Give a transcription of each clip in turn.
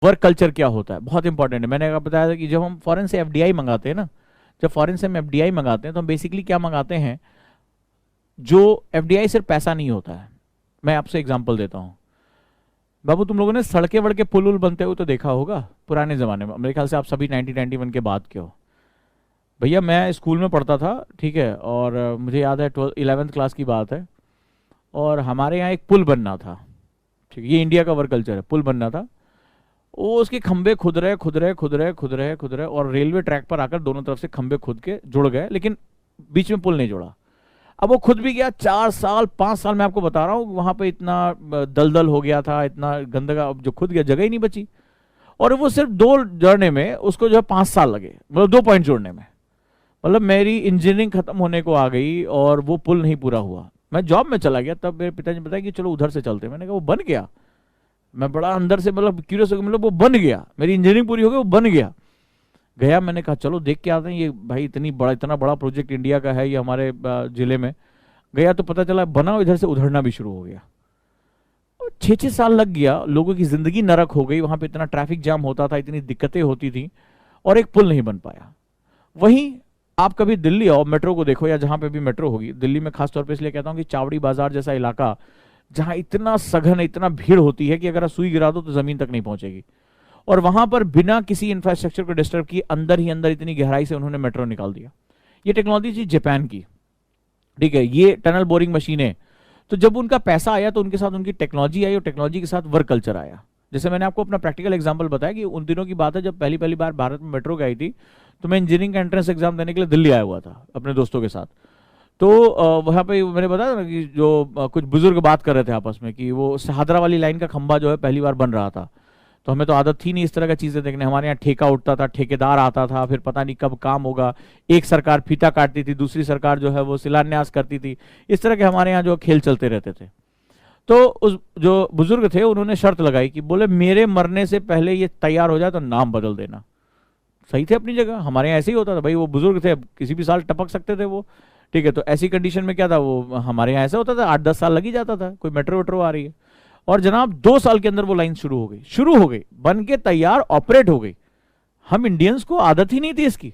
Work culture क्या होता है, बहुत इंपॉर्टेंट है। मैंने आपको बताया था कि जब हम फॉरेन से एफडीआई मंगाते हैं ना, जब फॉरेन से हम एफडीआई मंगाते हैं तो हम बेसिकली क्या मंगाते हैं, जो एफडीआई सिर्फ पैसा नहीं होता है। मैं आपसे एग्जांपल देता हूं। बाबू, तुम लोगों ने सड़कें वड़के पुल उल बनते हुए तो देखा होगा पुराने जमाने में, मेरे ख्याल से आप सभी 1991 के बाद के हो। भैया मैं स्कूल में पढ़ता था, ठीक है, और मुझे याद है 11th क्लास की बात है, और हमारे यहाँ एक पुल बनना था। ठीक है, ये इंडिया का वर्क कल्चर है, पुल बनना था। वो उसके खंबे खुद रहे खुद रहे खुद रहे खुद रहे खुद रहे, और रेलवे ट्रैक पर आकर दोनों तरफ से खंबे खुद के जुड़ गए, लेकिन बीच में पुल नहीं जुड़ा। अब वो खुद भी गया 4 साल 5 साल, मैं आपको बता रहा हूँ, वहां पे इतना दलदल हो गया था, इतना गंदगा, जो खुद गया जगह ही नहीं बची। और वो सिर्फ 2 जोड़ने में उसको जो है 5 साल लगे, मतलब 2 पॉइंट जोड़ने में। मतलब मेरी इंजीनियरिंग खत्म होने को आ गई और वो पुल नहीं पूरा हुआ। मैं जॉब में चला गया, तब मेरे पिताजी ने बताया कि चलो उधर से चलते हैं। मैंने कहा वो बन गया। मैं बड़ा अंदर से मतलब क्यूरियस हो गया, मतलब वो बन गया, मेरी इंजीनियरिंग पूरी हो गई, वो बन गया। गया, मैंने कहा चलो देख के आते हैं, ये भाई इतना बड़ा प्रोजेक्ट इंडिया का है, ये हमारे जिले में। गया तो पता चला बना, इधर से उधड़ना भी शुरू हो गया। 6-6 साल लग गया, लोगों की जिंदगी नरक हो गई, वहां पे इतना ट्रैफिक जाम होता था, इतनी दिक्कतें होती थी, और एक पुल नहीं बन पाया। वहीं आप कभी दिल्ली आओ, मेट्रो को देखो, या जहां पे भी मेट्रो होगी दिल्ली में, खासतौर पे इसलिए कहता हूं कि चावड़ी बाजार जैसा इलाका, जहां इतना सघन इतना भीड़ होती है कि अगर आप सुई गिरा दो तो जमीन तक नहीं पहुंचेगी, और वहां पर बिना किसी इंफ्रास्ट्रक्चर को डिस्टर्ब किए अंदर ही अंदर इतनी गहराई से उन्होंने मेट्रो निकाल दिया। ये टेक्नोलॉजी थी जापान की, ठीक है, ये टनल बोरिंग मशीनें। तो जब उनका पैसा आया तो उनके साथ उनकी टेक्नोलॉजी आई, और टेक्नोलॉजी के साथ वर्क कल्चर आया। जैसे मैंने आपको अपना प्रैक्टिकल एग्जांपल बताया कि उन दिनों की बात है जब पहली पहली बार भारत में मेट्रो गई थी, तो मैं इंजीनियरिंग का एंट्रेंस एग्जाम देने के लिए दिल्ली आया हुआ था अपने दोस्तों के साथ। तो वहां पे मैंने बताया ना कि जो कुछ बुजुर्ग बात कर रहे थे आपस में कि वो सहादरा वाली लाइन का खंबा जो है पहली बार बन रहा था। तो हमें तो आदत थी नहीं इस तरह का चीजें देखने, हमारे यहाँ ठेका उठता था, ठेकेदार आता था, फिर पता नहीं कब काम होगा, एक सरकार फीता काटती थी, दूसरी सरकार जो है वो शिलान्यास करती थी, इस तरह के हमारे यहाँ जो खेल चलते रहते थे। तो उस जो बुजुर्ग थे उन्होंने शर्त लगाई कि बोले मेरे मरने से पहले ये तैयार हो जाए तो नाम बदल देना। सही थे अपनी जगह, हमारे यहाँ ऐसे ही होता था भाई, वो बुजुर्ग थे, किसी भी साल टपक सकते थे वो, ठीक है। तो ऐसी कंडीशन में क्या था, वो हमारे यहाँ ऐसा होता था 8-10 साल लग ही जाता था, कोई मेट्रो वेट्रो आ रही है, और जनाब 2 साल के अंदर वो लाइन शुरू हो गई, बन के तैयार ऑपरेट हो गई। हम इंडियंस को आदत ही नहीं थी इसकी,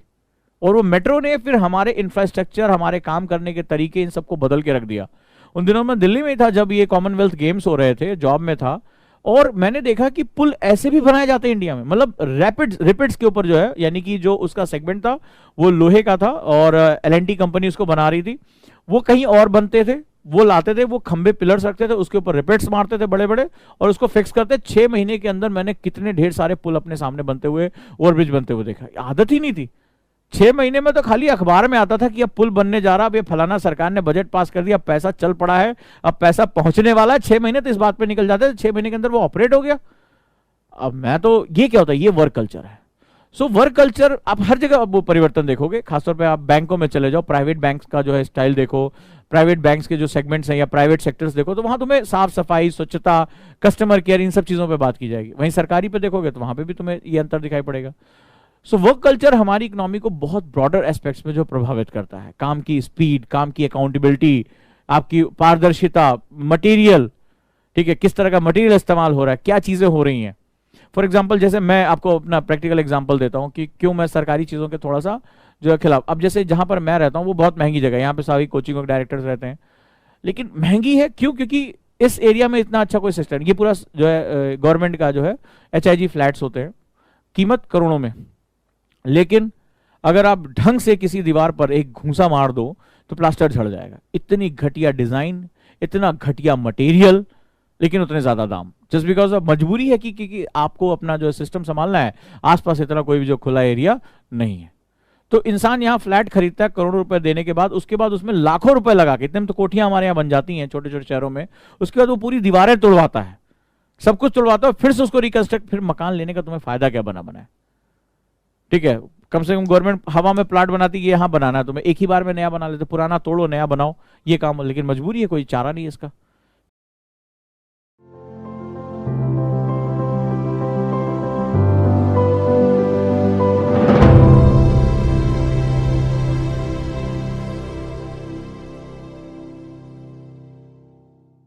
और वो मेट्रो ने फिर हमारे इंफ्रास्ट्रक्चर, हमारे काम करने के तरीके, इन सबको बदल के रख दिया। उन दिनों में दिल्ली में ही था जब ये कॉमनवेल्थ गेम्स हो रहे थे, जॉब में था, और मैंने देखा कि पुल ऐसे भी बनाए जाते हैं इंडिया में, मतलब रैपिड्स के ऊपर जो है, यानी कि जो उसका सेगमेंट था वो लोहे का था, और एलएनटी कंपनी उसको बना रही थी। वो कहीं और बनते थे, वो लाते थे, वो खंबे पिलर्स रखते थे, उसके ऊपर रिपेट्स मारते थे बड़े बड़े, और उसको फिक्स करते। 6 महीने के अंदर मैंने कितने ढेर सारे पुल अपने सामने बनते हुए, ओवरब्रिज बनते हुए देखा। आदत ही नहीं थी। 6 महीने में तो खाली अखबार में आता था कि अब पुल बनने जा रहा, अब ये फलाना सरकार ने बजट पास कर दिया, अब पैसा चल पड़ा है, अब पैसा पहुंचने वाला है। 6 महीने तो इस बात पे निकल जाते थे, 6 महीने के अंदर वो ऑपरेट हो गया। अब मैं तो, ये क्या होता है, ये वर्क कल्चर है। सो वर्क कल्चर आप हर जगह अब वो परिवर्तन देखोगे, खासतौर पे आप बैंकों में चले जाओ, प्राइवेट बैंक्स का जो है स्टाइल देखो, प्राइवेट बैंक्स के जो सेगमेंट्स हैं या प्राइवेट सेक्टर्स देखो, तो वहां तुम्हें साफ सफाई, स्वच्छता, कस्टमर केयर, इन सब चीजों पे बात की जाएगी। वहीं सरकारी पे देखोगे तो वहां पे भी तुम्हें ये अंतर दिखाई पड़ेगा। सो वर्क कल्चर हमारी इकोनॉमी को बहुत ब्रॉडर एस्पेक्ट्स में जो प्रभावित करता है, काम की स्पीड, काम की अकाउंटेबिलिटी, आपकी पारदर्शिता, मटेरियल, ठीक है, किस तरह का मटेरियल इस्तेमाल हो रहा है, क्या चीजें हो रही हैं। फॉर एग्जाम्पल, जैसे मैं आपको अपना प्रैक्टिकल एग्जाम्पल देता हूं कि क्यों मैं सरकारी चीजों के थोड़ा सा जो है खिलाफ। अब जैसे जहां पर मैं रहता हूं वो बहुत महंगी जगह है, यहाँ पे सारी कोचिंग के डायरेक्टर्स रहते हैं, लेकिन महंगी है क्यों, क्योंकि इस एरिया में इतना अच्छा कोई सिस्टम, ये पूरा जो है गवर्नमेंट का जो है HIG फ्लैट्स होते हैं, कीमत करोड़ों में, लेकिन अगर आप ढंग से किसी दीवार पर एक घूंसा मार दो तो प्लास्टर झड़ जाएगा। इतनी घटिया डिजाइन, इतना घटिया मटेरियल, लेकिन उतने ज्यादा दाम, जस्ट बिकॉज ऑफ मजबूरी है कि आपको अपना जो सिस्टम संभालना है, आसपास इतना कोई भी जो खुला एरिया नहीं है। तो इंसान यहाँ फ्लैट खरीदता है करोड़ों रुपए देने के बाद, उसके बाद उसमें लाखों रुपए लगा के, इतने में तो कोठियां हमारे यहाँ बन जाती हैं छोटे छोटे शहरों में, उसके बाद वो पूरी दीवारें तोड़वाता है, सब कुछ तोड़वाता है, फिर से उसको रिकंस्ट्रक्ट, फिर मकान लेने का तुम्हें फायदा क्या बना है, ठीक है। कम से कम गवर्नमेंट हवा में प्लाट बनाती है, यहाँ बनाना है तुम्हें, एक ही बार में नया बना लेते, पुराना तोड़ो नया बनाओ, ये काम, लेकिन मजबूरी है, कोई चारा नहीं है इसका।